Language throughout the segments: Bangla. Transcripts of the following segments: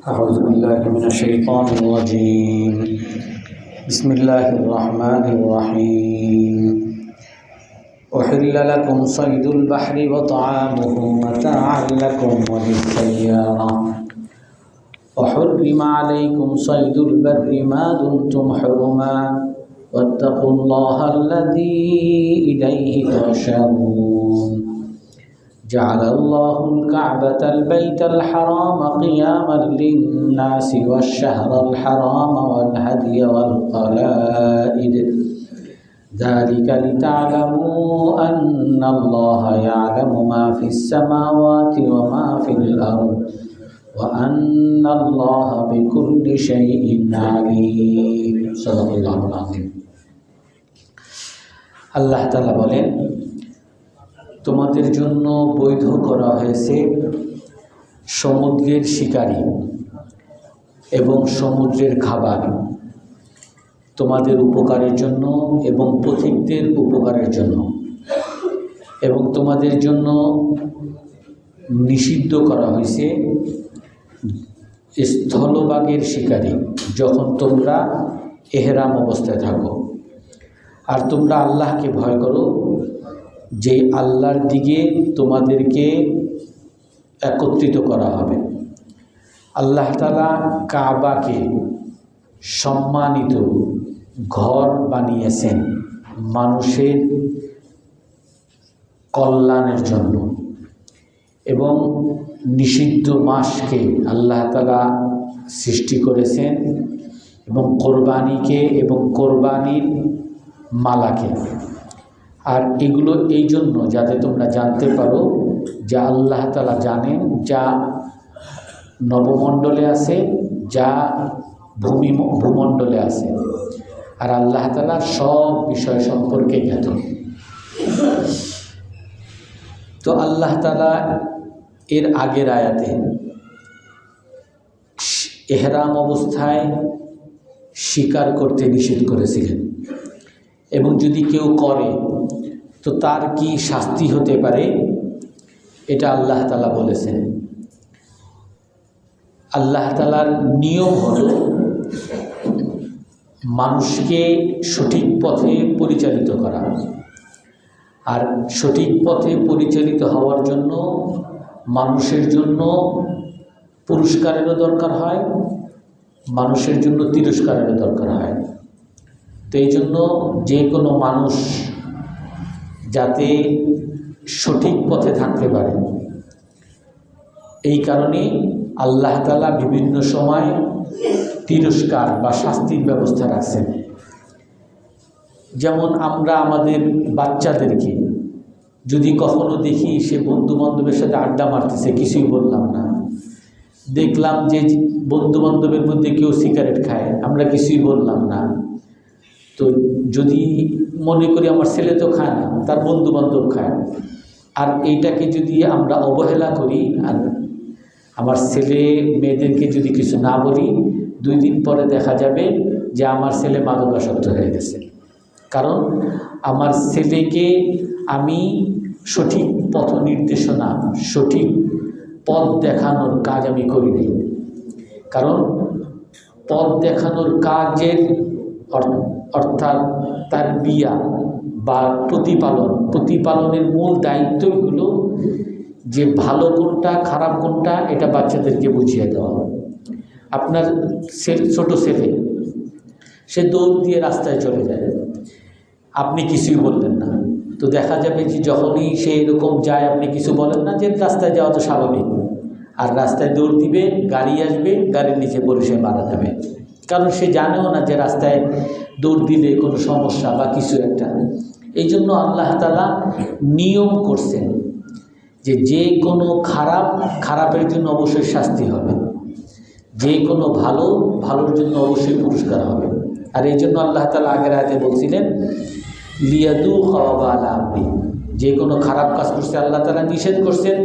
أعوذ بالله من الشيطان الرجيم. بسم الله الرحمن الرحيم. أحل لكم صيد البحر وطعامه متاعا لكم وللسيارة وحرم عليكم صيد البر ما دمتم حرما واتقوا الله الذي إليه تحشرون. جعل الله الكعبة البيت الحرام قياما للناس والشهر الحرام والهدي والقلائد ذلك لتعلموا أن الله يعلم ما في السماوات وما في الأرض وأن الله بكل شيء عليم. صدق الله العظيم. আল্লাহ তাআলা বলেন, তোমাদের জন্য বৈধ করা হয়েছে সমুদ্রের শিকারী এবং সমুদ্রের খাবার তোমাদের উপকারের জন্য এবং পথিকদের উপকারের জন্য, এবং তোমাদের জন্য নিষিদ্ধ করা হয়েছে স্থলভাগের শিকারী যখন তোমরা এহরাম অবস্থায় থাকো। আর তোমরা আল্লাহকে ভয় করো, যে আল্লাহর দিকে তোমাদেরকে একত্রিত করা হবে। আল্লাহ তাআলা কাবাকে সম্মানিত ঘর বানিয়েছেন মানুষের কল্যাণের জন্য, এবং নিষিদ্ধ মাসকে আল্লাহ তাআলা সৃষ্টি করেছেন, এবং কোরবানিকে এবং কোরবানির মালাকে। আর এগুলো এই জন্য যাতে তোমরা জানতে পারো যা আল্লাহ তাআলা জানেন, যা নবমণ্ডলে আছে, যা ভূমণ্ডলে আছে, আর আল্লাহ তাআলা সব বিষয় সম্পর্কে জ্ঞাত। তো আল্লাহ তাআলা এর আগের আয়াতে এহরাম অবস্থায় শিকার করতে নিষেধ করেছিলেন, এবং যদি কেউ করে তো তার কি শাস্তি হতে পারে এটা আল্লাহ তাআলা বলেছেন। আল্লাহ তাআলার নিয়ম হলো মানুষকে সঠিক পথে পরিচালিত করা, আর সঠিক পথে পরিচালিত হওয়ার জন্য মানুষের জন্য পুরস্কারেরও দরকার হয়, মানুষের জন্য তিরস্কারেরও দরকার হয়। তো এই জন্য যে কোনো মানুষ যাতে সঠিক পথে থাকতে পারে, এই কারণে আল্লাহ তাআলা বিভিন্ন সময় তিরস্কার বা শাস্তির ব্যবস্থা রাখছেন। যেমন আমরা আমাদের বাচ্চাদেরকে যদি কখনো দেখি সে বন্ধু বান্ধবের সাথে আড্ডা মারতেছে, কিছুই বললাম না, দেখলাম যে বন্ধু বান্ধবের মধ্যে কেউ সিগারেট খায়, আমরা কিছুই বললাম না, তো যদি মনে করি আমার ছেলে তো খায় না, তার বন্ধু বান্ধব খায়, আর এইটাকে যদি আমরা অবহেলা করি আর আমার ছেলে মেয়েদেরকে যদি কিছু না বলি, 2 দিন পরে দেখা যাবে যে আমার ছেলে মাদকাসক্ত হয়ে গেছে। কারণ আমার ছেলেকে আমি সঠিক পথ নির্দেশনা, সঠিক পথ দেখানোর কাজ আমি করি নাই। কারণ পথ দেখানোর কাজের অর্থাৎ তার বিয়া বা প্রতিপালনের মূল দায়িত্বই হলো যে ভালো কোনটা খারাপ কোনটা এটা বাচ্চাদেরকে বুঝিয়ে দেওয়া। আপনার ছোট ছেলে সে দৌড় দিয়ে রাস্তায় চলে যায়, আপনি কিছুই বললেন না, তো দেখা যাবে যে যখনই সে এরকম যায় আপনি কিছু বলেন না, যে রাস্তায় যাওয়া তো স্বাভাবিক, আর রাস্তায় দৌড় দিবে, গাড়ি আসবে, গাড়ির নিচে পড়ে সে মারা যাবে। কারণ সে জানেও না যে রাস্তায় দৌড় দিলে কোনো সমস্যা বা কিছু একটা। এই জন্য আল্লাহ তাআলা নিয়ম করছেন যে যে কোনো খারাপের জন্য অবশ্যই শাস্তি হবে, যে কোনো ভালোর জন্য অবশ্যই পুরস্কার হবে। আর এই জন্য আল্লাহ তাআলা আগের আয়াতে বলছিলেন লিয়াদু ওয়াবাল আমরি, যে কোনো খারাপ কাজ করছে আল্লাহ তাআলা নিষেধ করছেন।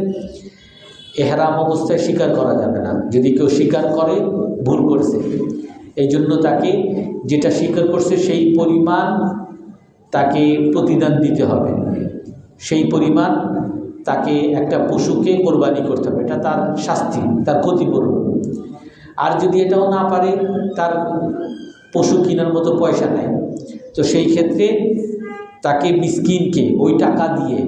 এহরাম অবস্থায় স্বীকার করা যাবে না, যদি কেউ স্বীকার করে ভুল করছে, এই জন্য তাকে যেটা স্বীকার করছে সেই পরিমাণ তাকে প্রতিদান দিতে হবে, সেই পরিমাণ তাকে একটা পশুকে কোরবানি করতে হবে, এটা তার শাস্তি, তার ক্ষতিপূরণ। আর যদি এটাও না পারে, তার পশু কেনার মতো পয়সা নেই, তো সেই ক্ষেত্রে তাকে মিসকিনকে ওই টাকা দিয়ে,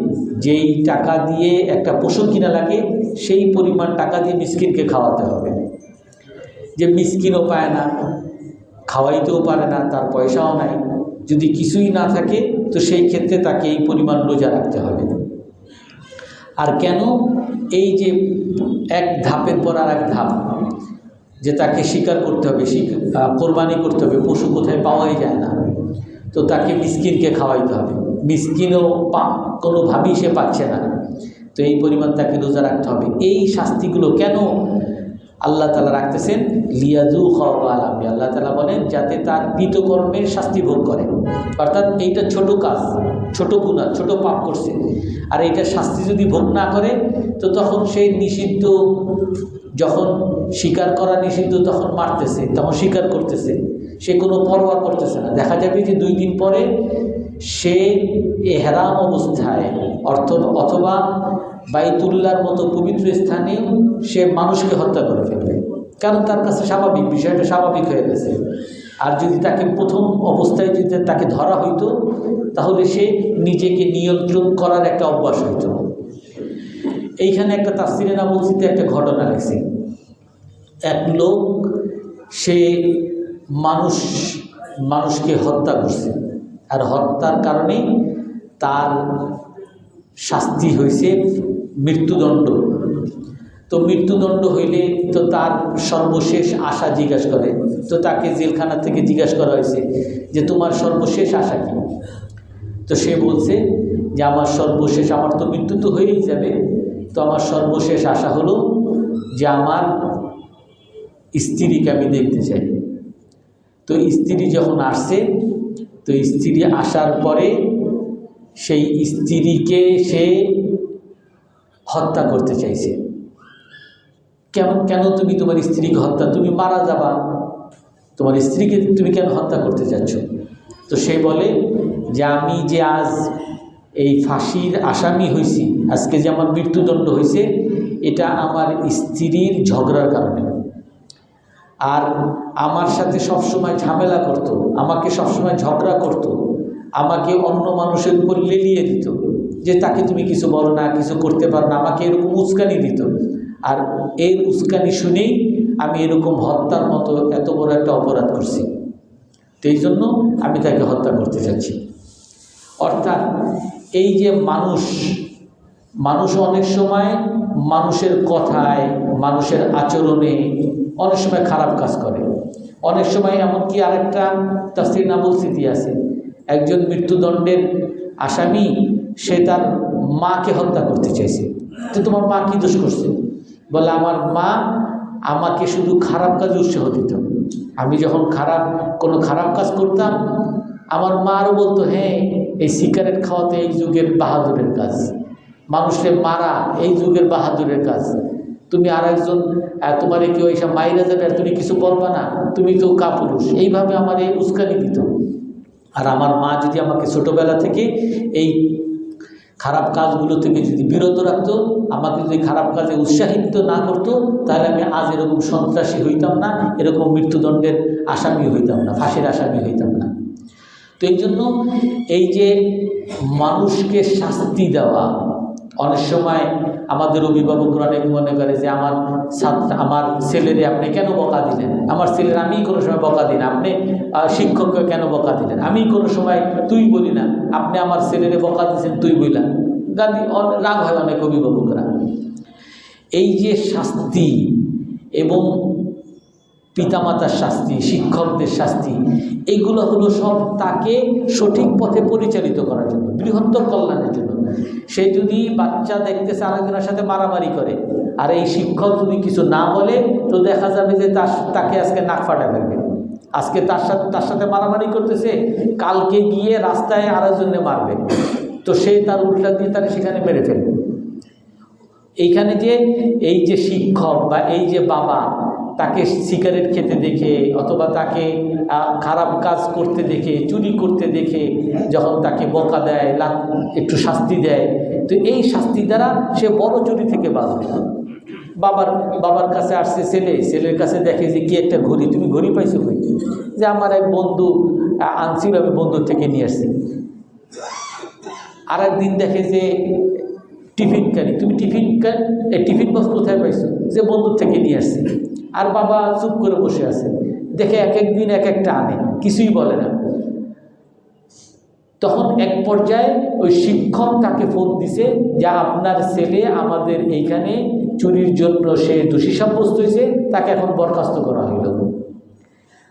যেই টাকা দিয়ে একটা পশু কিনা লাগে সেই পরিমাণ টাকা দিয়ে মিসকিনকে খাওয়াতে হবে। যে মিসকিনও পায় না, খাওয়াইতেও পারে না, তার পয়সাও নাই, যদি কিছুই না থাকে তো সেই ক্ষেত্রে তাকে এই পরিমাণ রোজা রাখতে হবে। আর কেন? এই যে এক ধাপের পর আর এক ধাপ, যে তাকে স্বীকার করতে হবে, কোরবানি করতে হবে, পশু কোথায় পাওয়াই যায় না, তো তাকে মিসকিনকে খাওয়াইতে হবে। মিসকিনও কোনোভাবেই সে পাচ্ছে না, তো এই পরিমাণ তাকে রোজা রাখতে হবে। এই শাস্তিগুলো কেন আল্লাহ তাআলা রাখতেছেন? লিয়াযুকা ওয়াবাল আমরি, আল্লাহ তাআলা বলেন যাতে তার কৃতকর্মের শাস্তি ভোগ করে। অর্থাৎ এইটা ছোট কাজ, ছোট গুনাহ, ছোট পাপ করছে, আর এইটা শাস্তি যদি ভোগ না করে তো তখন সেই নিষিদ্ধ, যখন স্বীকার করা নিষিদ্ধ তখন মারতেছে, তখন স্বীকার করতেছে, সে কোনো পরোয়া করতেছে না। দেখা যাবে যে 2 দিন পরে সে ইহরাম অবস্থায় অথবা বাইতুল্লাহর মতো পবিত্র স্থানে সে মানুষকে হত্যা করে ফেলবে, কারণ তার কাছে স্বাভাবিক, বিষয়টা স্বাভাবিক হয়ে গেছে। আর যদি তাকে প্রথম অবস্থায় যদি তাকে ধরা হইতো তাহলে সে নিজেকে নিয়ন্ত্রণ করার একটা অভ্যাস হইতো। এইখানে একটা তাফসিরে নাবুসিতে একটা ঘটনা লেখছে। এক লোক সে মানুষকে হত্যা করছে, আর হত্যার কারণে তার শাস্তি হয়েছে মৃত্যুদণ্ড। তো মৃত্যুদণ্ড হইলে তো তার সর্বশেষ আশা জিজ্ঞাসা করে, তো তাকে জেলখানা থেকে জিজ্ঞাসা করা হয়েছে যে তোমার সর্বশেষ আশা কি? তো সে বলছে যে আমার সর্বশেষ, আমার তো মৃত্যু তো হয়েই যাবে, তো আমার সর্বশেষ আশা হলো যে আমার স্ত্রীকে আমি দেখতে চাই। তো স্ত্রী যখন আসছে, তো স্ত্রী আসার পরে সেই স্ত্রীকে সে হত্যা করতে চাইছে। কেন তুমি তোমার স্ত্রীকে হত্যা, তুমি মারা যাবা, তোমার স্ত্রীকে তুমি কেন হত্যা করতে চাচ্ছ? তো সে বলে যে আমি যে আজ এই ফাঁসির আসামি হয়েছি, আজকে যে আমার মৃত্যুদণ্ড হয়েছে, এটা আমার স্ত্রীর ঝগড়ার কারণে। আর আমার সাথে সবসময় ঝামেলা করত, আমাকে সবসময় ঝগড়া করত, আমাকে অন্য মানুষের উপর লেলিয়ে দিত যে তাকে তুমি কিছু বলো না, কিছু করতে পারো না, আমাকে এরকম উস্কানি দিত। আর এর উস্কানি শুনেই আমি এরকম হত্যার মতো এত বড় একটা অপরাধ করছি, তো এই জন্য আমি তাকে হত্যা করতে চাচ্ছি। অর্থাৎ এই যে মানুষ অনেক সময় মানুষের কথায়, মানুষের আচরণে অনেক সময় খারাপ কাজ করে। অনেক সময় এমনকি আরেকটা তাফসীর নাবুসিতে আছে, একজন মৃত্যুদণ্ডের আসামি সে তার মাকে হত্যা করতে চাইছে। তো তোমার মা কি দোষ করছে? বলে আমার মা আমাকে শুধু খারাপ কাজে উৎসাহ দিত, আমি যখন কোনো খারাপ কাজ করতাম আমার মা আরও বলতো হ্যাঁ এই সিগারেট খাওয়াতে এই যুগের বাহাদুরের কাজ, মানুষের মারা এই যুগের বাহাদুরের কাজ, তুমি আর একজন তোমার কেউ এইসব মাইরা যাবে আর তুমি কিছু বলবা না, তুমি তো কাপুরুষ, এইভাবে আমার এই উস্কানি দিত। আর আমার মা যদি আমাকে ছোটোবেলা থেকে এই খারাপ কাজগুলো থেকে যদি বিরত রাখতো, আমাকে যদি খারাপ কাজে উৎসাহিত না করতো, তাহলে আমি আজ এরকম সন্ত্রাসী হইতাম না, এরকম মৃত্যুদণ্ডের আসামি হইতাম না, ফাঁসির আসামি হইতাম না। তো এই জন্য এই যে মানুষকে শাস্তি দেওয়া, অনেক সময় আমাদের অভিভাবকরা অনেক মনে করে যে আমার ছেলেরে আপনি কেন বকা দিলেন, আমার ছেলের আমি কোনো সময় বকা দিই না, আপনি শিক্ষককে কেন বকা দিলেন, আমি কোনো সময় তুই বলি না, আপনি আমার ছেলেরে বকা দিয়েছেন তুই বইলা, গালি রাগ হয় অনেক অভিভাবকরা। এই যে শাস্তি এবং পিতামাতার শাস্তি, শিক্ষকদের শাস্তি, এগুলো হলো সব তাকে সঠিক পথে পরিচালিত করার জন্য, বৃহত্তর কল্যাণের জন্য। সে যদি বাচ্চা দেখতেছে আরেকজনের সাথে মারামারি করে, আর এই শিক্ষক যদি কিছু না বলে, তো দেখা যাবে যে তাকে আজকে নাক ফাটা ফেলবে। আজকে তার সাথে মারামারি করতেছে, কালকে গিয়ে রাস্তায় আরেকজনে মারবে, তো সে তার উল্টা দিয়ে তাকে সেখানে মেরে ফেলবে। এইখানে যে এই যে শিক্ষক বা এই যে বাবা তাকে সিগারেট খেতে দেখে অথবা তাকে খারাপ কাজ করতে দেখে, চুরি করতে দেখে যখন তাকে বকা দেয়, একটু শাস্তি দেয়, তো এই শাস্তি দ্বারা সে বড় চুরি থেকে বাঁচবে। বাবার কাছে আসছে ছেলের কাছে দেখে যে কি একটা ঘড়ি, তুমি ঘড়ি পাইছো কই? যে আমার এক বন্ধু আনছিল, আমি বন্ধুর থেকে নিয়ে আসছি। আর একদিন দেখে যে টিফিন কারি, তুমি টিফিন বক্স কোথায় পাইছো? যে বন্ধুর থেকে নিয়ে আসছি। আর বাবা চুপ করে বসে আছে, দেখে এক একদিন এক একটা আনে, কিছুই বলে না। তখন এক পর্যায়ে ওই শিক্ষক তাকে ফোন দিছে যে আপনার ছেলে আমাদের এইখানে চুরির জন্য সে দোষী সাব্যস্ত হয়েছে, তাকে এখন বরখাস্ত করা হইল।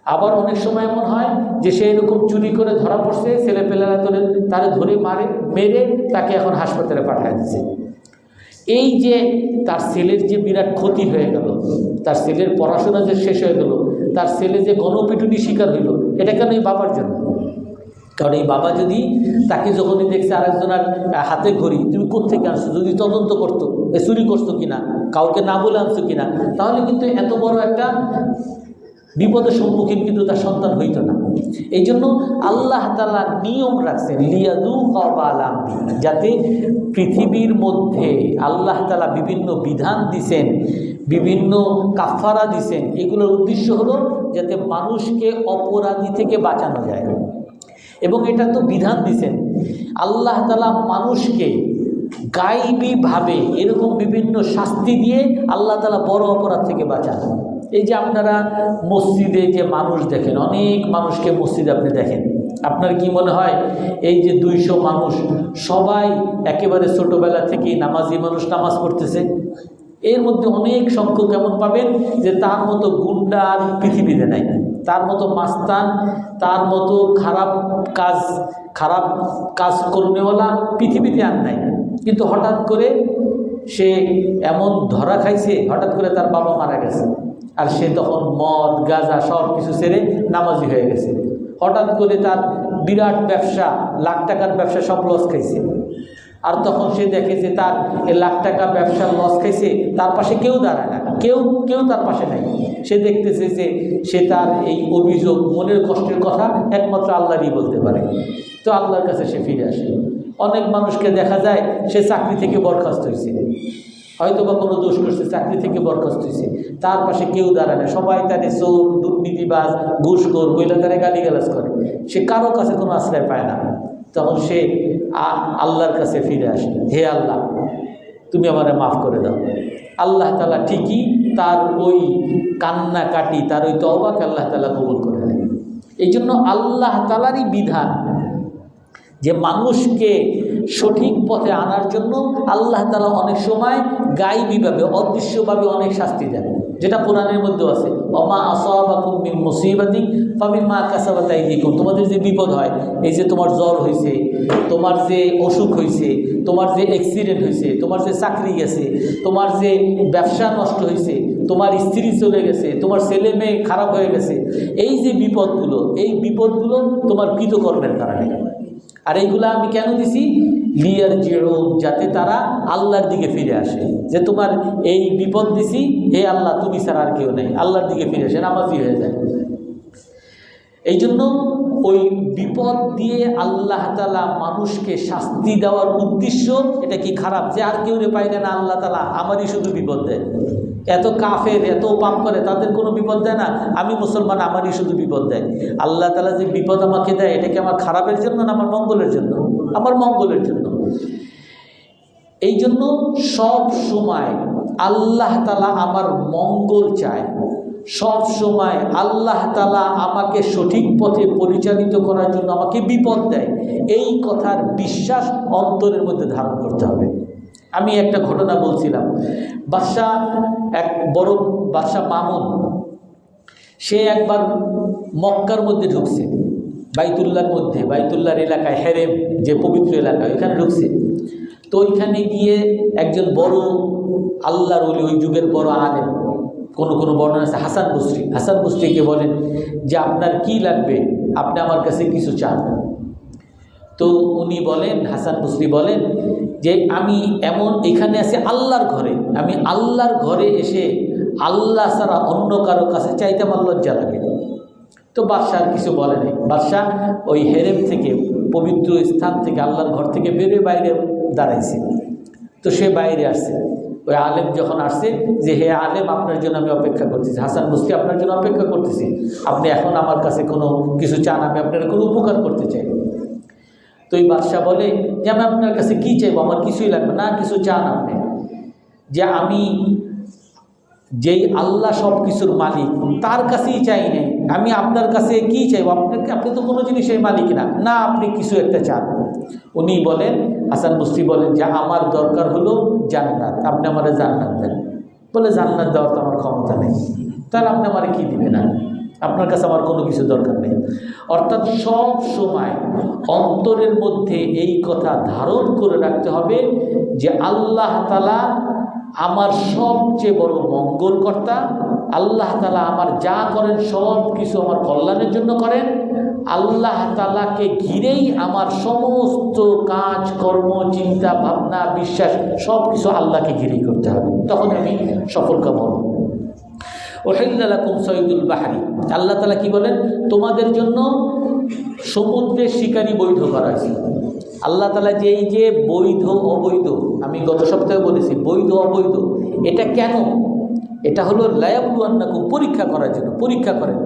আবার অনেক সময় এমন হয় যে সে এরকম চুরি করে ধরা পড়ছে, ছেলেপেলেরা তারে ধরে মেরে তাকে এখন হাসপাতালে পাঠিয়ে দিচ্ছে। এই যে তার ছেলের যে বিরাট ক্ষতি হয়ে গেল, তার ছেলের পড়াশোনা যে শেষ হয়ে গেল, তার ছেলে যে গণপিটুনি শিকার হইল, এটা কেন? এই বাবার জন্য। কারণ এই বাবা যদি তাকে যখনই দেখছে আরেকজনের হাতে ঘড়ি, তুমি কোত্থেকে আনছো, যদি তদন্ত করতো চুরি করছো কিনা, কাউকে না বলে আনছো কিনা, তাহলে কিন্তু এত বড় একটা বিপদের সম্মুখীন কিন্তু তার সন্তান হইতো না। এই জন্য আল্লাহ তাআলা নিয়ম রাখছেন যাতে পৃথিবীর মধ্যে আল্লাহ তাআলা বিভিন্ন বিধান দিছেন, বিভিন্ন কাফারা দিছেন। এগুলোর উদ্দেশ্য হলো যাতে মানুষকে অপরাধী থেকে বাঁচানো যায়। এবং এটা তো বিধান দিছেন আল্লাহ তাআলা মানুষকে গায়বীভাবে এরকম বিভিন্ন শাস্তি দিয়ে আল্লাহ তাআলা বড় অপরাধ থেকে বাঁচান। এই যে আপনারা মসজিদে যে মানুষ দেখেন, অনেক মানুষকে মসজিদে আপনি দেখেন, আপনার কি মনে হয় এই যে 200 মানুষ সবাই একেবারে ছোটোবেলা থেকেই নামাজি মানুষ, নামাজ পড়তেছে? এর মধ্যে অনেক সংখ্যক এমন পাবেন যে তার মতো গুন্ডা আর পৃথিবীতে নাই, তার মতো মাস্তান, তার মতো খারাপ কাজ করনেওয়ালা পৃথিবীতে আর নাই। কিন্তু হঠাৎ করে সে এমন ধরা খাইছে, হঠাৎ করে তার বাবা মারা গেছে, আর সে তখন মদ গাঁজা সব কিছু ছেড়ে নামাজি হয়ে গেছে। হঠাৎ করে তার বিরাট ব্যবসা, লাখ টাকার ব্যবসা সব লস খাইছে। আর তখন সে দেখে যে তার লাখ টাকা ব্যবসার লস খাইছে, তার পাশে কেউ দাঁড়ায় না, কেউ তার পাশে নাই। সে দেখতেছে যে সে তার এই অভিযোগ, মনের কষ্টের কথা একমাত্র আল্লাহরই বলতে পারে। তো আল্লাহর কাছে সে ফিরে আসে। অনেক মানুষকে দেখা যায় সে চাকরি থেকে বরখাস্ত হয়েছে, হয়তো বা কোনো দোষ করছে, চাকরি থেকে বরখাস্ত হয়েছে, তার পাশে কেউ দাঁড়ায় না, সবাই তারে চোর, দুর্নীতিবাজ, ঘুষখোর বইলে তারে গালিগালাজ করে, সে কারো কাছে কোনো আশ্রয় পায় না। তখন সে আল্লাহর কাছে ফিরে আসে, হে আল্লাহ তুমি আমারে মাফ করে দাও। আল্লাহ তাআলা ঠিকই তার ওই কান্নাকাটি, তার ওই তওবাকে আল্লাহ তাআলা কবুল করে নেয়। এই জন্য আল্লাহ তাআলারই বিধান যে মানুষকে সঠিক পথে আনার জন্য আল্লাহ তাআলা অনেক সময় গায়বীভাবে, অদৃশ্যভাবে অনেক শাস্তি দেন, যেটা কোরআনের মধ্যে আছে, ওমা আসাবাকুম মিন মুসিবাতিন ফাবিমা কাসাবাত আইদিকুম। তোমাদের যে বিপদ হয়, এই যে তোমার জ্বর হয়েছে, তোমার যে অসুখ হয়েছে, তোমার যে অ্যাক্সিডেন্ট হয়েছে, তোমার যে চাকরি গেছে, তোমার যে ব্যবসা নষ্ট হয়েছে, তোমার স্ত্রী চলে গেছে, তোমার ছেলে মেয়ে খারাপ হয়ে গেছে, এই যে বিপদগুলো, এই বিপদগুলো তোমার কৃতকর্মের কারণে। আর এইগুলা আমি কেন দিছি? লিয়ার জিরো, যাতে তারা আল্লাহর দিকে ফিরে আসে। যে তোমার এই বিপদ দিছি, হে আল্লাহ তুমি ছাড়া আর কেউ নেই, আল্লাহর দিকে ফিরে আসে, নামাজি হয়ে যায়। এই জন্য ওই বিপদ দিয়ে আল্লাহ তাআলা মানুষকে শাস্তি দেওয়ার উদ্দেশ্য, এটা কি খারাপ যে আর কেউ পাই না, আল্লাহ তাআলা আমারই শুধু বিপদ দেয়? এত কাফের, এত পাপ করে, তাদের কোনো বিপদ দেয় না? আমি মুসলমান, আমারই শুধু বিপদ দেয়। আল্লাহ তাআলা যে বিপদ আমাকে দেয়, এটা কি আমার খারাপের জন্য না আমার মঙ্গলের জন্য? আমার মঙ্গলের জন্য। এই জন্য সব সময় আল্লাহ তাআলা আমার মঙ্গল চায়, সব সময় আল্লাহ তাআলা আমাকে সঠিক পথে পরিচালিত করার জন্য আমাকে বিপদ দেয়, এই কথার বিশ্বাস অন্তরের মধ্যে ধারণ করতে হবে। আমি একটা ঘটনা বলছিলাম, এক বড় বাদশাহ মামুন, সে একবার মক্কার মধ্যে ঢুকছে, বাইতুল্লাহর মধ্যে, বাইতুল্লাহর এলাকায়, হেরেম যে পবিত্র এলাকা, ওইখানে ঢুকছে। তো ওইখানে গিয়ে একজন বড় আল্লাহর ওলি, ওই যুগের বড় আলেম, কোনো বর্ণনা আছে হাসান বসরিকে বলেন যে আপনার কি লাগবে, আপনি আমার কাছে কিছু চান। তো উনি বলেন, হাসান বসরি বলেন যে আমি এখানে আছি আল্লাহর ঘরে, আমি আল্লাহর ঘরে এসে আল্লাহ ছাড়া অন্য কারো কাছে চাইতে আমার লজ্জা লাগে। তো বাদশাহ আর কিছু বলে নাই। বাদশাহ ওই হেরেম থেকে, পবিত্র স্থান থেকে, আল্লাহর ঘর থেকে বেরিয়ে বাইরে দাঁড়াইছে। তো সে বাইরে আসছে, ওই আলেম যখন আসছে যে হে আলেম, আপনার জন্য আমি অপেক্ষা করতেছি, হাসান বস্তি আপনার জন্য অপেক্ষা করতেছি, আপনি এখন আমার কাছে কোনো কিছু চান, আমি আপনার কোনো উপকার করতে চাই। তো এই বাদশাহ বলে যে আমি আপনার কাছে কী চাইবো, আমার কিছুই লাগবে না, কিছু চান আপনি। যে আমি যেই আল্লাহ সব কিছুর মালিক তার কাছেই চাই নাই, আমি আপনার কাছে কি চাইব, আপনি তো কোনো জিনিসের মালিক না, না আপনি কিছু একটা চান। উনি বলেন, হাসান বস্রি বলেন যে আমার দরকার হলো জান্নাত, আপনি আমারে জান্নাত দেন। বলে জান্নাত দেওয়ার তো আমার ক্ষমতা নেই, তাহলে আপনি আমারে কি দিবে না, আপনার কাছে আমার কোনো কিছু দরকার নেই। অর্থাৎ সব সময় অন্তরের মধ্যে এই কথা ধারণ করে রাখতে হবে যে আল্লাহ তাআলা আমার সবচেয়ে বড় মঙ্গলকর্তা, আল্লাহ তাআলা আমার যা করেন সব কিছু আমার কল্যাণের জন্য করেন, আল্লাহ তাআলাকে ঘিরেই আমার সমস্ত কাজ কর্ম চিন্তা ভাবনা বিশ্বাস সব কিছু আল্লাহকে ঘিরেই করতে হবে, তখন আমি সফল কাম হব। উহিল্লা লাকুম সাইদুল বাহরি, আল্লাহ তাআলা কি বলেন, তোমাদের জন্য সমুদ্রের শিকারি বৈধ করা হয়েছে। আল্লাহ তাআলা যে এই যে বৈধ অবৈধ, আমি গত সপ্তাহে বলেছি বৈধ অবৈধ, এটা কেন? এটা হলো লায়াবলুয়ান্নাকুম, পরীক্ষা করার জন্য। পরীক্ষা করেন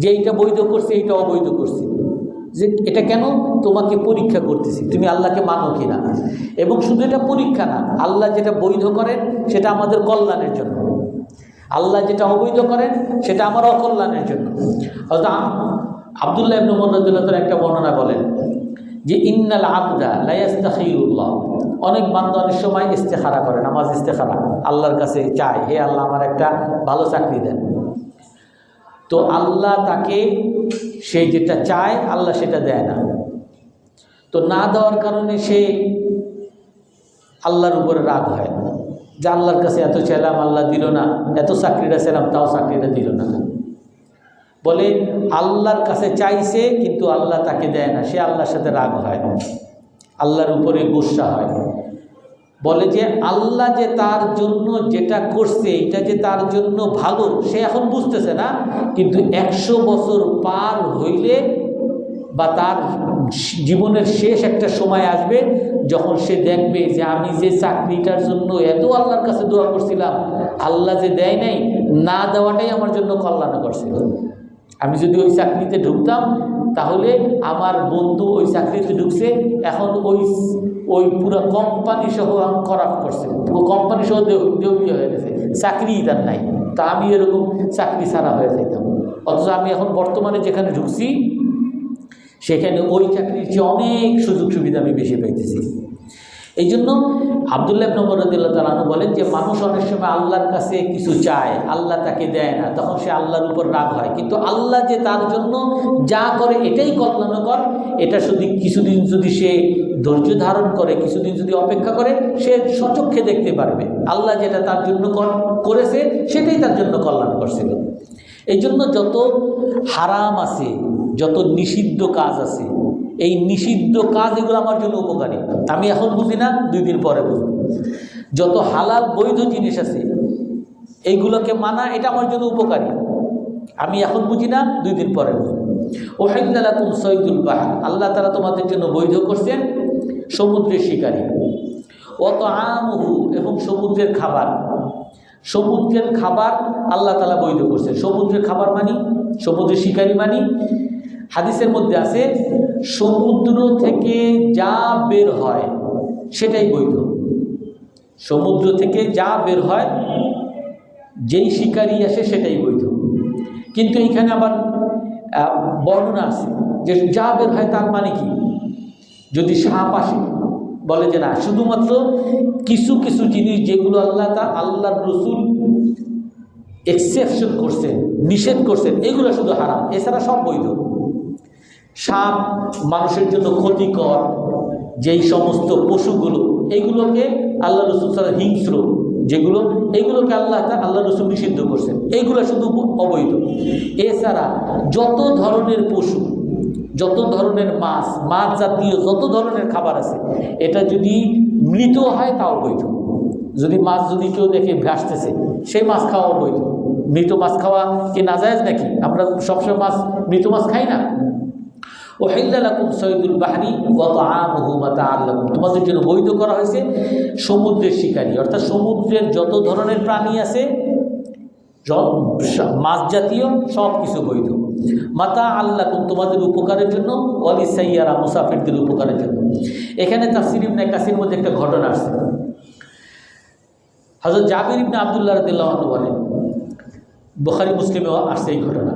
যে এইটা বৈধ করছে, এইটা অবৈধ করছে, যে এটা কেন? তোমাকে পরীক্ষা করতেছি তুমি আল্লাহকে মানো কিনা। এবং শুধু এটা পরীক্ষা না, আল্লাহ যেটা বৈধ করেন সেটা আমাদের কল্যাণের জন্য, আল্লাহ যেটা অবৈধ করেন সেটা আমার অকল্যাণের জন্য। আব্দুল্লাহ ইবনে উমর রাদিয়াল্লাহু তাআলা একটা বর্ণনা বলেন যে ইন্নাল আবদা লা ইস্তাখিরুল্লাহ, অনেক বান্দা অনেক সময় ইস্তেখারা করে, নামাজ ইস্তেখারা, আল্লাহর কাছে চায় হে আল্লাহ আমার একটা ভালো চাকরি দেন। তো আল্লাহ তাকে সে যেটা চায় আল্লাহ সেটা দেয় না। তো না দেওয়ার কারণে সে আল্লাহর উপরে রাগ হয় যে আল্লাহর কাছে এত চাইলাম আল্লাহ দিল না, এত চাকরিটা চাইলাম তাও চাকরিটা দিল না। বলে আল্লাহর কাছে চাইছে কিন্তু আল্লাহ তাকে দেয় না, সে আল্লাহর সাথে রাগ হয়, আল্লাহর উপরে গুসা হয়। বলে যে আল্লাহ যে তার জন্য যেটা করছে এটা যে তার জন্য ভালো সে এখন বুঝতেছে না, কিন্তু 100 বছর পার হইলে বা তার জীবনের শেষ একটা সময় আসবে যখন সে দেখবে যে আমি যে চাকরিটার জন্য এত আল্লাহর কাছে দোয়া করছিলাম, আল্লাহ যে দেয় নাই, না দেওয়াটাই আমার জন্য কল্যাণকর ছিল। আমি যদি ওই চাকরিতে ঢুকতাম তাহলে আমার বন্ধু ওই চাকরিতে ঢুকছে, এখন ওই পুরো কোম্পানি সহ করাপ করছে, কোম্পানি সহ দেউলিয়া হয়ে গেছে, চাকরি তার নাই, তা আমি এরকম চাকরি ছাড়া হয়ে যেতাম। অথচ আমি এখন বর্তমানে যেখানে ঢুকছি সেখানে ওই চাকরির চেয়ে অনেক সুযোগ সুবিধা আমি বেশি পাইতেছি। এই জন্য আব্দুল্লাহ ইবনে উমর রাদিয়াল্লাহু তাআলা আনহু বলেন যে মানুষ অনেক সময় আল্লাহর কাছে কিছু চায়, আল্লাহ তাকে দেয় না, তখন সে আল্লাহর উপর রাগ হয়। কিন্তু আল্লাহ যে তার জন্য যা করে এটাই কল্যাণকর, এটা শুধু কিছুদিন যদি সে ধৈর্য ধারণ করে, কিছুদিন যদি অপেক্ষা করে, সে সচক্ষে দেখতে পারবে আল্লাহ যেটা তার জন্য করেছে সেটাই তার জন্য কল্যাণকর ছিল। এই জন্য যত হারাম আছে, যত নিষিদ্ধ কাজ আছে, এই নিষিদ্ধ কাজ এগুলো আমার জন্য উপকারী, আমি এখন বুঝি না 2 দিন পরে বুঝব। যত হালাল বৈধ জিনিস আছে এইগুলোকে মানা এটা আমার জন্য উপকারী, আমি এখন বুঝি না 2 দিন পরে বুঝব। উহিল্লা লাকুম সাইদুল বাহর, আল্লাহ তাআলা তোমাদের জন্য বৈধ করছেন সমুদ্রের শিকারী। ওয়া তাআমুহু, এবং সমুদ্রের খাবার। সমুদ্রের খাবার আল্লাহ তাআলা বৈধ করছেন। সমুদ্রের খাবার মানি, সমুদ্রের শিকারী মানি। হাদিসের মধ্যে আছে সমুদ্র থেকে যা বের হয় সেটাই বৈধ। সমুদ্র থেকে যা বের হয় যেই শিকারী আসে সেটাই বৈধ। কিন্তু এইখানে আবার বর্ণনা আছে যে যা বের হয় তার মানে কি, যদি সাপ আসে বলে যে না, শুধুমাত্র কিছু কিছু জিনিস যেগুলো আল্লাহর রাসূল এক্সেপশন করছেন, নিষেধ করছেন, এগুলো শুধু হারাম, এছাড়া সব বৈধ। সাপ মানুষের জন্য ক্ষতিকর যেই সমস্ত পশুগুলো, এইগুলোকে আল্লাহ রাসূল সাল্লাল্লাহু হিংস্র যেগুলো, এইগুলোকে আল্লাহ রাসূল নিষিদ্ধ করছেন, এইগুলো শুধু অবৈধ। এছাড়া যত ধরনের পশু, যত ধরনের মাছ, মাছ জাতীয় যত ধরনের খাবার আছে, এটা যদি মৃত হয় তাও বৈধ। যদি মাছ যদি কেউ দেখে ভাসতেছে, সেই মাছ খাওয়া বৈধ। মৃত মাছ খাওয়া কি নাজায়েজ নাকি? আমরা সবসময় মৃত মাছ খাই না। উহিল্লা লাকুম সাইদুল বাহরি ওয়া তাআমুহু মাতাআন লাকুম, তোমাদের জন্য বৈধ করা হয়েছে সমুদ্রের শিকারী, অর্থাৎ সমুদ্রের যত ধরনের প্রাণী আছে, মাছ জাতীয় সব কিছু বৈধ। মাতাআন লাকুম, তোমাদের উপকারের জন্য, ওয়ালিসাইয়ারা, মুসাফিরদের উপকারের জন্য। এখানে তাফসীর ইবনে কাসির মধ্যে একটা ঘটনা আসছে। হযরত জাবির ইবনে আব্দুল্লাহ রাদিয়াল্লাহু আনহু বলেন, বুখারী মুসলিমেও আসছে এই ঘটনা।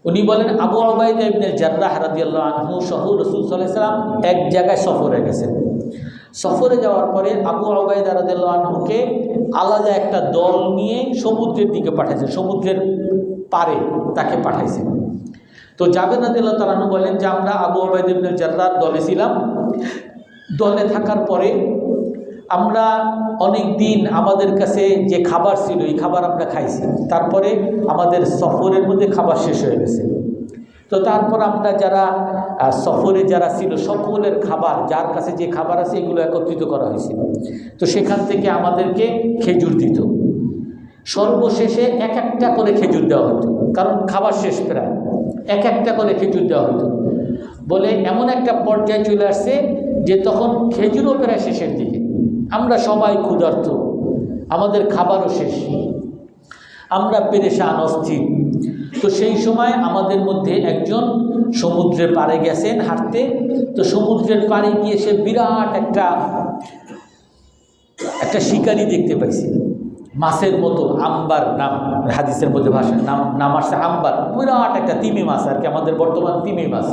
উনি বলেন, আবু উবাইদা ইবনে জাররাহ রাদিয়াল্লাহু আনহু সহ রাসূল সাল্লাল্লাহু আলাইহি ওয়াসাল্লাম এক জায়গায় সফরে গেছেন। সফরে যাওয়ার পরে আবু উবাইদা রাদিয়াল্লাহু আনহুকে আলাদা একটা দল নিয়ে সমুদ্রের দিকে পাঠাইছেন, সমুদ্রের পারে তাকে পাঠাইছেন। তো জাবের রাদিয়াল্লাহু তাআলা আনহু বলেন যে আমরা আবু উবাইদা ইবনে জাররাহ দলে ছিলাম। দলে থাকার পরে আমরা অনেক দিন আমাদের কাছে যে খাবার ছিল এই খাবার আমরা খাইছি, তারপরে আমাদের সফরের মধ্যে খাবার শেষ হয়ে গেছে। তো তারপর আমরা যারা সফরে যারা ছিল সকলের খাবার, যার কাছে যে খাবার আছে এগুলো একত্রিত করা হয়েছিল। তো সেখান থেকে আমাদেরকে খেজুর দিত, সর্বশেষে এক একটা করে খেজুর দেওয়া হতো, কারণ খাবার শেষ প্রায়, এক একটা করে খেজুর দেওয়া হতো। বলে এমন একটা পর্যায়ে চলে আসছে যে তখন খেজুরও প্রায় শেষের দিকে, আমরা সবাই ক্ষুধার্ত, আমাদের খাবারও শেষ, আমরা পেরেশান অস্থির। তো সেই সময় আমাদের মধ্যে একজন সমুদ্রের পাড়ে গেছেন হাঁটতে। তো সমুদ্রের পাড়ে গিয়ে সে বিরাট একটা শিকারি দেখতে পাইছে, মাছের মতো, আম্বার নাম হাদিসের মধ্যে ভাষায় নাম আসছে আম্বার, বিরাট একটা তিমি মাছ আর কি, আমাদের বর্তমান তিমি মাছ,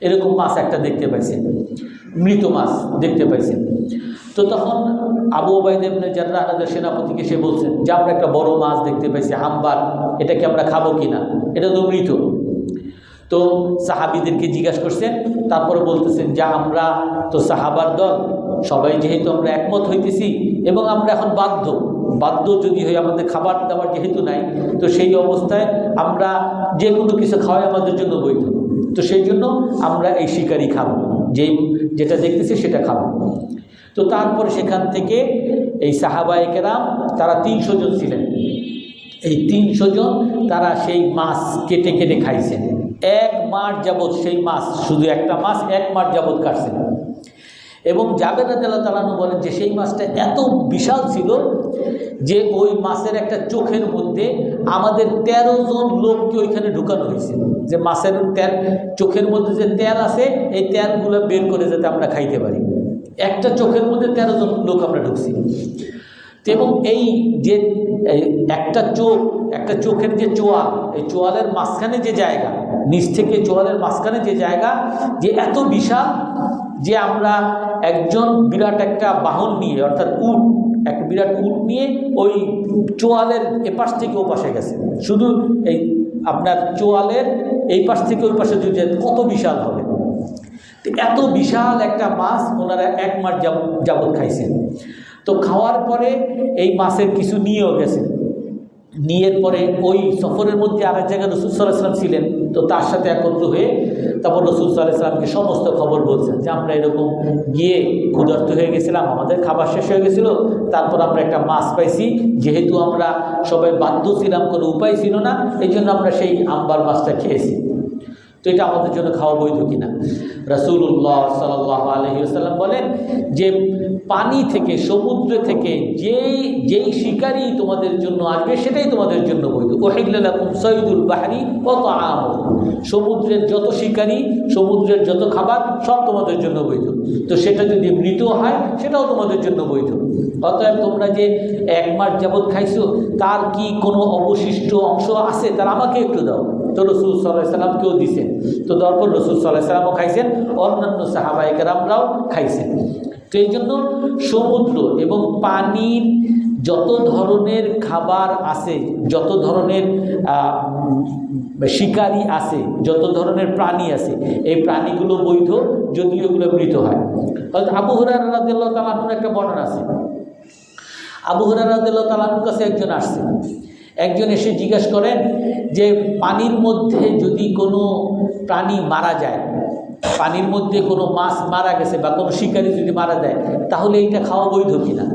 এরকম মাছ একটা দেখতে পাইছে, মৃত মাছ দেখতে পাইছে। তো তখন আবু উবাইদা ইবনে জাররাহ সেনাপতিকে সে বলছেন যে আমরা একটা বড় মাছ দেখতে পাইছি আম্বার, এটাকে আমরা খাবো কিনা, এটা তো মৃত। তো সাহাবীদেরকে জিজ্ঞাসা করছেন, তারপরে বলতেছেন যে আমরা তো সাহাবার দল, সবাই যেহেতু আমরা একমত হইতেছি এবং আমরা এখন বাধ্য যদি হই, আমাদের খাবার দাবার যেহেতু নাই, তো সেই অবস্থায় আমরা যে কোনো কিছু খাওয়াই আমাদের জন্য বৈধ। তো সেই জন্য আমরা এই শিকারি খাবো, যেটা দেখতেছি সেটা খাবো। তো তারপরে সেখান থেকে এই সাহাবায়ে কেরাম তারা 300 জন ছিলেন, এই 300 জন তারা সেই মাছ কেটে কেটে খাইছেন। 1 মাস যাবৎ সেই মাছ, শুধু একটা মাছ 1 মাস যাবৎ কাটছেন। এবং জাবের রাদিয়াল্লাহু তাআলা আনহু বলেন যে সেই মাছটা এত বিশাল ছিল যে ওই মাছের একটা চোখের মধ্যে আমাদের 13 জন লোককে ওইখানে ঢুকানো হয়েছে, যে মাছের চোখের মধ্যে যে তেল আছে এই তেলগুলো বের করে যাতে আমরা খাইতে পারি। একটা চোখের মধ্যে 13 জন লোক আমরা ঢুকছি। এবং এই যে একটা চোখের যে চোয়াল, এই চোয়ালের মাঝখানে যে জায়গা, নিচ থেকে চোয়ালের মাঝখানে যে জায়গা, যে এত বিশাল যে আমরা একজন বিরাট একটা বাহন নিয়ে, অর্থাৎ উট, একটা বিরাট উট নিয়ে ওই চোয়ালের এপাশ থেকে ও পাশে গেছে। শুধু এই আপনার চোয়ালের এই পাশ থেকে ওই পাশে যদি কত বিশাল হবে। এত বিশাল একটা মাছ ওনারা 1 মাস যাবৎ খাইছেন। তো খাওয়ার পরে এই মাছের কিছু নিয়েও গেছেন। নিয়ের পরে ওই সফরের মধ্যে আরেক জায়গায় রাসূল সাল্লাল্লাহু আলাইহি ওয়াসাল্লাম ছিলেন। তো তার সাথে একত্র হয়ে তারপর রাসূল সাল্লাল্লাহু আলাইহি ওয়াসাল্লামকে সমস্ত খবর বলছেন যে আমরা এরকম গিয়ে ক্ষুধার্ত হয়ে গেছিলাম, আমাদের খাবার শেষ হয়ে গেছিল, তারপর আমরা একটা মাছ পাইছি, যেহেতু আমরা সবাই বাধ্য ছিলাম, কোনো উপায় ছিল না, এই জন্য আমরা সেই আম্বার মাছটা খেয়েছি। তো এটা আমাদের জন্য খাওয়া বৈধ কিনা? রাসূলুল্লাহ সাল্লাল্লাহু আলাইহি ওয়াসাল্লাম বলেন যে পানি থেকে, সমুদ্র থেকে যেই শিকারি তোমাদের জন্য আসবে সেটাই তোমাদের জন্য বৈধ। উহিল্লা লাকুম সাইদুল বাহরি ওয়া তাআমুহু, সমুদ্রের যত শিকারি, সমুদ্রের যত খাবার সব তোমাদের জন্য বৈধ। তো সেটা যদি মৃত হয় সেটাও তোমাদের জন্য বৈধ। অতএব তোমরা যে 1 মাস যাবৎ খাইছো, তার কি কোনো অবশিষ্ট অংশ আছে, তার আমাকে একটু দাও। তো রাসূল সাল্লাল্লাহু আলাইহি ওয়াসাল্লামকেও দিয়েছেন। তো তারপর রাসূল সাল্লাল্লাহু আলাইহি ওয়াসাল্লামও খাইছেন, অন্যান্য সাহাবায়ে কেরামরাও খাইছেন। তো এই জন্য সমুদ্র এবং পানির যত ধরনের খাবার আছে, যত ধরনের শিকারি আছে, যত ধরনের প্রাণী আছে, এই প্রাণীগুলো বৈধ, যদিও এগুলো মৃত হয়। আবু হুরায়রা রাদিয়াল্লাহু তাআলা আনহুর একটা বর্ণনা আছে। আবু হুরায়রা রাদিয়াল্লাহু তাআলা আনহুর কাছে একজন আসছে, একজন এসে জিজ্ঞাসা করেন যে পানির মধ্যে যদি কোনো প্রাণী মারা যায়, পানির মধ্যে কোনো মাছ মারা গেছে বা কোনো শিকারি যদি মারা যায়, তাহলে এইটা খাওয়া বৈধ কিনা?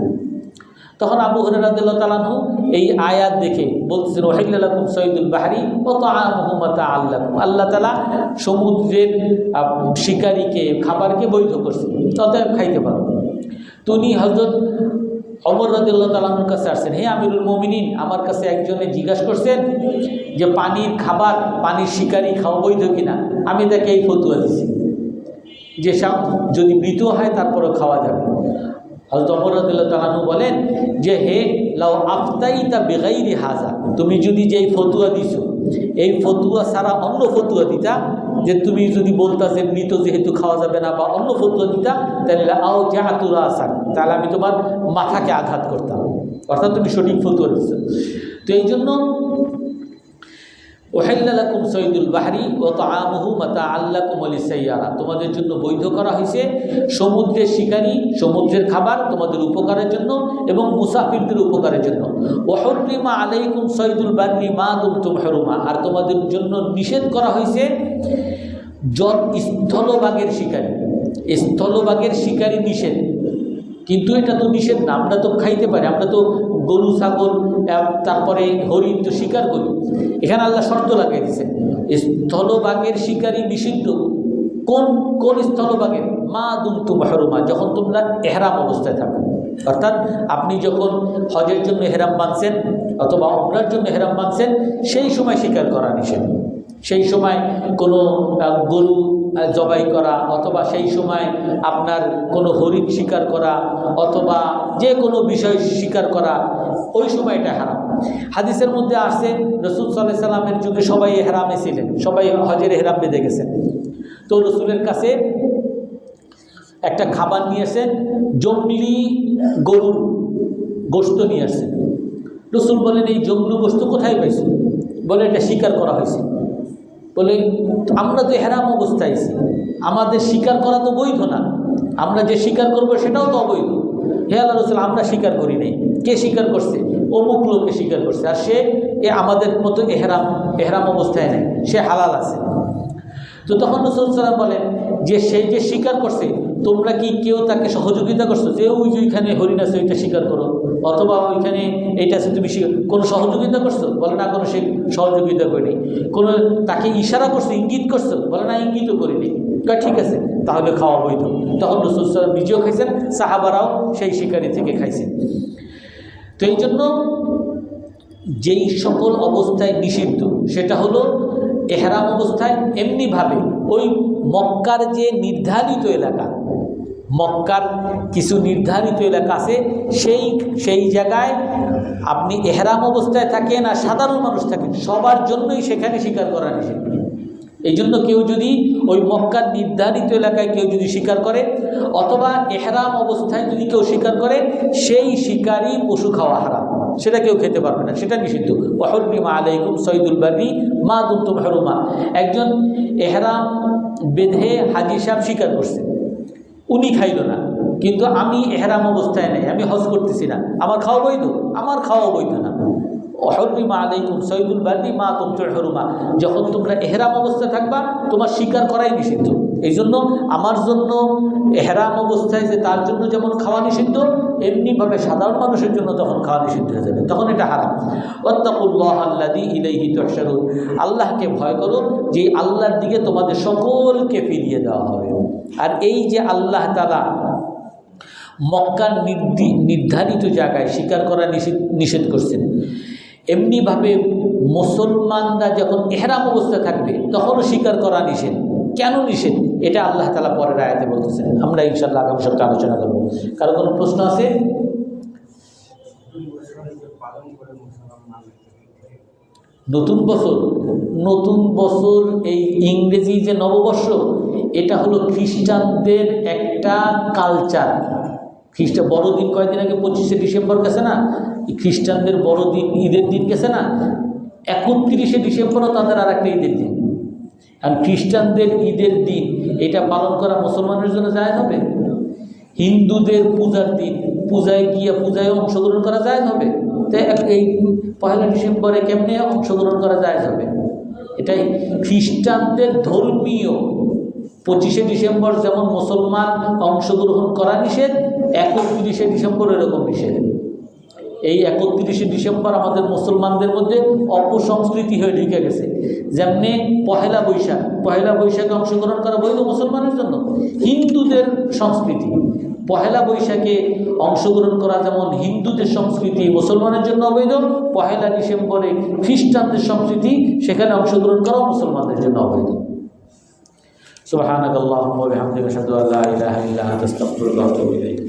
তখন আবু হুরায়রা রাদিয়াল্লাহু তাআলা আনহু এই আয়াত দেখে বলতেছেন ওয়াহিল্লা লাকুম সাইদুল বাহরি ওয়া তাআমুহু মাতাআল লাকুম, আল্লাহ তাআলা সমুদ্রের শিকারীকে খাবারকে বৈধ করছে, অতএব খাইতে পারো। তো উনি হযরত ওমর রাদিয়াল্লাহু তাআলা আনহুর কাছে আসছেন, হে আমিরুল মুমিনিন, আমার কাছে একজনে জিজ্ঞাসা করছেন যে পানির খাবার, পানির শিকারী খাওয়া বৈধ কিনা। আমি তাকে এই ফতোয়া দিছি যে যদি মৃত হয় তারপরও খাওয়া যাবে। হযরত ওমর রাদিয়াল্লাহু তাআলা আনহু বলেন যে হে লাউ আফতাইতা বিগাইরি হাযা, তুমি যদি যেই ফতোয়া দিছো এই ফতোয়া ছাড়া অন্য ফতোয়া দিতা, যে তুমি যদি বলতা যে মৃত যেহেতু খাওয়া যাবে না বা অন্য ফতোয়া দিতা, তাহলে আও জাহাতু রাসাক, তাহলে আমি তোমার মাথাকে আঘাত করতাম, অর্থাৎ তুমি সঠিক ফতোয়া দিছো। তো এই জন্য ওয়াহিল্লা লাকুম সাইদুল বাহরি ওয়া তাআমুহু মাতাআল লাকুম ওয়া লিসাইয়ারা, তোমাদের জন্য বৈধ করা হয়েছে সমুদ্রের শিকারী, সমুদ্রের খাবার তোমাদের উপকারের জন্য এবং মুসাফিরদের উপকারের জন্য। ওয়া হুররিমা আলাইকুম সাইদুল বাররি মা দুমতুম হুরুমা, আর তোমাদের জন্য নিষেধ করা হয়েছে স্থলভাগের শিকারী। স্থলভাগের শিকারী নিষেধ, কিন্তু এটা তো নিষেধ না, আমরা তো খাইতে পারি, আমরা তো গরু ছাগল তারপরে হরিণ তো শিকার করি। এখানে আল্লাহ শর্ত লাগিয়ে দিয়েছেন স্থলভাগের শিকারী নিষিদ্ধ। কোন কোন স্থলভাগের? মা দুমতুম হুরুমা, যখন তোমরা এহরাম অবস্থায় থাকো, অর্থাৎ আপনি যখন হজের জন্য এহরাম বাঁধছেন অথবা উমরার জন্য এহরাম বাঁধছেন, সেই সময় শিকার করা নিষেধ। সেই সময় কোনো গরু জবাই করা অথবা সেই সময় আপনার কোনো হরিণ শিকার করা অথবা যে কোনো বিষয় শিকার করা, ওই সময়টা হারাম। হাদিসের মধ্যে আসছে রাসূল সাল্লাল্লাহু আলাইহি সাল্লামের যুগে সবাই এহরামে ছিলেন, সবাই হজের এহরাম বেঁধে গেছেন। তো রাসূলের কাছে একটা খাবার নিয়ে আসেন, জংলি গরুর গোশত নিয়ে আসেন। রাসূল বলেন এই জংলি গোশত কোথায় পাইছো? বলে এটা শিকার করা হয়েছে। বলে আমরা তো এহরাম অবস্থায় আছি, আমাদের শিকার করা তো বৈধ না, আমরা যে শিকার করব সেটাও তো অবৈধ। হে আল্লাহ রাসূল, আমরা শিকার করি নাই। কে শিকার করছে? অমুক লোকে শিকার করছে, আর সে আমাদের মতো এহরাম অবস্থায় নেই, সে হালাল আছে। তো তখন রাসূল সাল্লাল্লাহু আলাইহি ওয়াসাল্লাম বলেন যে সে যে শিকার করছে, তোমরা কি কেউ তাকে সহযোগিতা করছো যে ওই যে ওইখানে হরিণ আছে ওইটা শিকার করো, অথবা ওইখানে এইটা আছে তুমি কোনো সহযোগিতা করছো? বলে না, কোনো সহযোগিতা করিনি। কোনো তাকে ইশারা করছো, ইঙ্গিত করছো? বলে না, ইঙ্গিতও করিনি। ঠিক আছে, তাহলে খাওয়া বৈধ। তখন রাসূল সাল্লাল্লাহু আলাইহি ওয়াসাল্লাম নিজেও খাইছেন, সাহাবারাও সেই শিকারি থেকে খাইছেন। তো এই জন্য যেই সকল অবস্থায় নিষিদ্ধ সেটা হলো এহরাম অবস্থায়। এমনিভাবে ওই মক্কার যে নির্ধারিত এলাকা, মক্কার কিছু নির্ধারিত এলাকা আছে, সেই জায়গায় আপনি এহরাম অবস্থায় থাকেন আর সাধারণ মানুষ থাকেন, সবার জন্যই সেখানে শিকার করা নিষেধ। এই জন্য কেউ যদি ওই মক্কার নির্ধারিত এলাকায় কেউ যদি শিকার করে অথবা এহরাম অবস্থায় যদি কেউ শিকার করে, সেই শিকারই পশু খাওয়া হারাম, সেটা কেউ খেতে পারবে না, সেটা নিষিদ্ধ। ওয়া হুররিমা আলাইকুম সাইদুল বাররি মা দুমতুম হুরুমা। একজন এহরাম বেঁধে হাজী সাহেব শিকার করছে, উনি খাইল না, কিন্তু আমি এহরাম অবস্থায় নেই, আমি হজ করতেছি না, আমার খাওয়া বৈধ? আমার খাওয়া বৈধ না। ওয়াহুররিমা আলাইকুম সাইদুল বাররি মা দুমতুম হুরুমা, যখন তোমরা এহরাম অবস্থায় থাকবা তোমার শিকার করাই নিষিদ্ধ। এই জন্য আমার জন্য এহরাম অবস্থায় যে তার জন্য যেমন খাওয়া নিষিদ্ধ, এমনিভাবে সাধারণ মানুষের জন্য তখন খাওয়া নিষিদ্ধ হয়ে যাবে, তখন এটা হারাম। ওয়াত্তাকুল্লাহ আল্লাযী ইলাইহি তুহশারুন, আল্লাহকে ভয় করো যে আল্লাহর দিকে তোমাদের সকলকে ফিরিয়ে দেওয়া হবে। আর এই যে আল্লাহ তাআলা মক্কার নির্ধারিত জায়গায় শিকার করা নিষেধ করছেন, এমনিভাবে মুসলমানরা যখন ইহরাম অবস্থা থাকবে তখনও শিকার করা নিষেধ। কেন নিষেধ? এটা আল্লাহ তাআলা পরের আয়াতে বলতেছেন, আমরা ইনশাআল্লাহ আগামী সপ্তাহে আলোচনা করব। কারো কোনো প্রশ্ন আছে? নতুন বছর এই ইংরেজি যে নববর্ষ, এটা হলো খ্রিস্টানদের একটা কালচার। বড়দিন কয়েকদিন আগে 25শে ডিসেম্বর গেছে না, খ্রিস্টানদের বড়দিন ঈদের দিন গেছে না, 31শে ডিসেম্বরও তাদের আর একটা ঈদের দিন। আর খ্রিস্টানদের ঈদের দিন এটা পালন করা মুসলমানের জন্য জায়েজ হবে? হিন্দুদের পূজার দিন, পূজায় অংশগ্রহণ করা জায়েজ হবে? তো এই 1 ডিসেম্বরে কেমনে অংশগ্রহণ করা জায়েজ হবে? এটাই খ্রিস্টানদের ধর্মীয় 25শে ডিসেম্বর যেমন মুসলমান অংশগ্রহণ করা নিষেধ, 31শে ডিসেম্বর এরকম নিষেধ। এই 31শে ডিসেম্বর আমাদের মুসলমানদের মধ্যে অপসংস্কৃতি হয়ে ঢুকে গেছে। যেমনি পহেলা বৈশাখে অংশগ্রহণ করা বৈধ মুসলমানের জন্য, হিন্দুদের সংস্কৃতি পহেলা বৈশাখে অংশগ্রহণ করা যেমন হিন্দুদের সংস্কৃতি মুসলমানের জন্য অবৈধ, পহেলা ডিসেম্বরে খ্রিস্টানদের সংস্কৃতি সেখানে অংশগ্রহণ করা মুসলমানদের জন্য অবৈধ। সুবহানাকাল্লাহুম্মা ওয়া বিহামদিকা আশহাদু আল্লা ইলাহা ইল্লা আনতা আস্তাগফিরুকা ওয়া আতুবু ইলাইক।